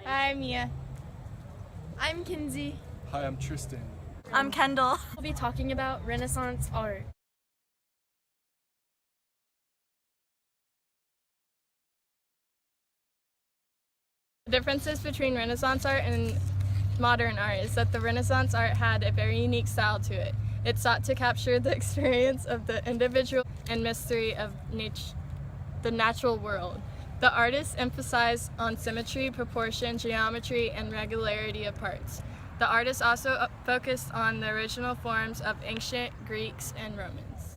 Hi, I'm Mia. I'm Kinsey. Hi, I'm Tristan. I'm Kendall. We'll be talking about Renaissance art. The differences between Renaissance art and modern art is that the Renaissance art had a very unique style to it. It sought to capture the experience of the individual and mystery of the natural world. The artists emphasized on symmetry, proportion, geometry, and regularity of parts. The artists also focused on the original forms of ancient Greeks and Romans.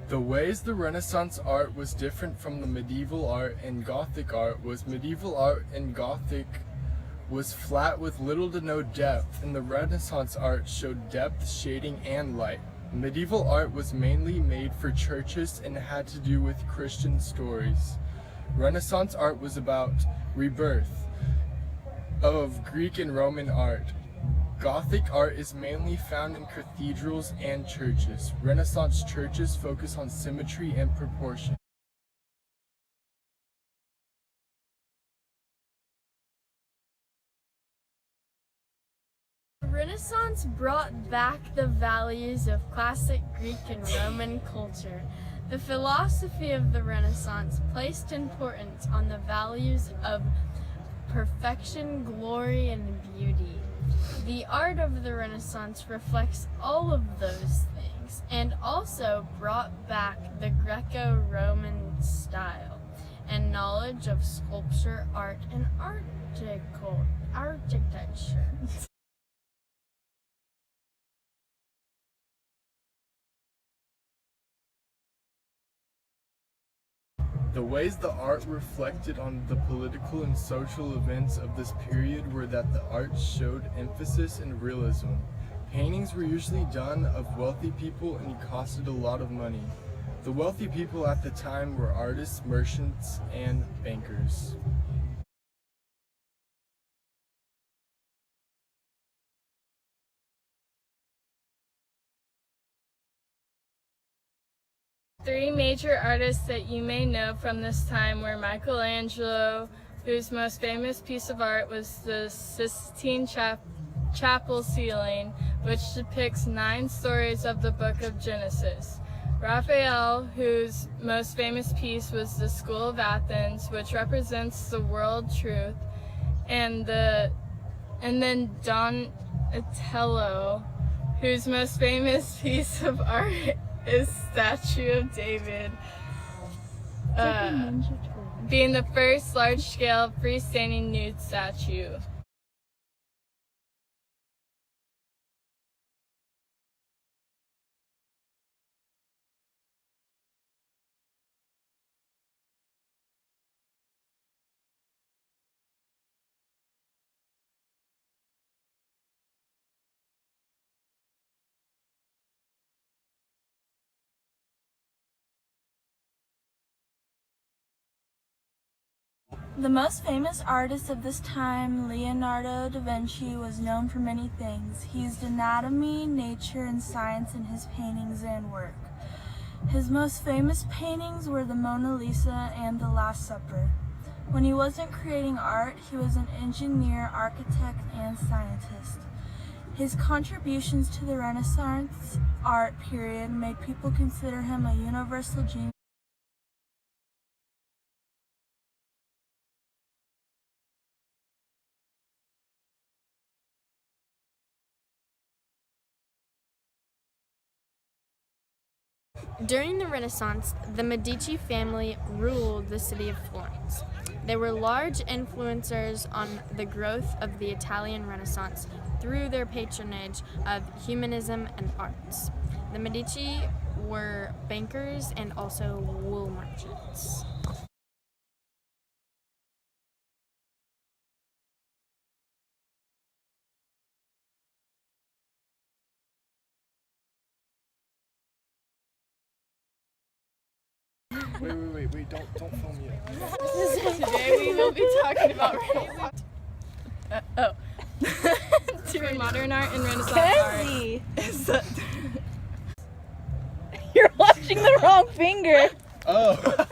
The ways the Renaissance art was different from the medieval art and Gothic art was medieval art and Gothic was flat with little to no depth, and the Renaissance art showed depth, shading, and light. Medieval art was mainly made for churches and had to do with Christian stories. Renaissance art was about rebirth of Greek and Roman art. Gothic art is mainly found in cathedrals and churches. Renaissance churches focus on symmetry and proportion. The Renaissance brought back the values of classic Greek and Roman culture. The philosophy of the Renaissance placed importance on the values of perfection, glory, and beauty. The art of the Renaissance reflects all of those things and also brought back the Greco-Roman style and knowledge of sculpture, art, and architecture. The ways the art reflected on the political and social events of this period were that the art showed emphasis and realism. Paintings were usually done of wealthy people and costed a lot of money. The wealthy people at the time were artists, merchants, and bankers. Three major artists that you may know from this time were Michelangelo, whose most famous piece of art was the Sistine Chapel ceiling, which depicts 9 stories of the book of Genesis. Raphael, whose most famous piece was the School of Athens, which represents the world truth, and then Donatello, whose most famous piece of art is Statue of David, being the first large-scale freestanding nude statue. The most famous artist of this time, Leonardo da Vinci, was known for many things. He used anatomy, nature, and science in his paintings and work. His most famous paintings were the Mona Lisa and the Last Supper. When he wasn't creating art, he was an engineer, architect, and scientist. His contributions to the Renaissance art period made people consider him a universal genius. During the Renaissance, the Medici family ruled the city of Florence. They were large influencers on the growth of the Italian Renaissance through their patronage of humanism and arts. The Medici were bankers and also wool merchants. Wait, don't film yet. Today we will be talking about Renaissance. Modern modern art and Renaissance art Kenzie, is that you're watching the wrong finger. Oh.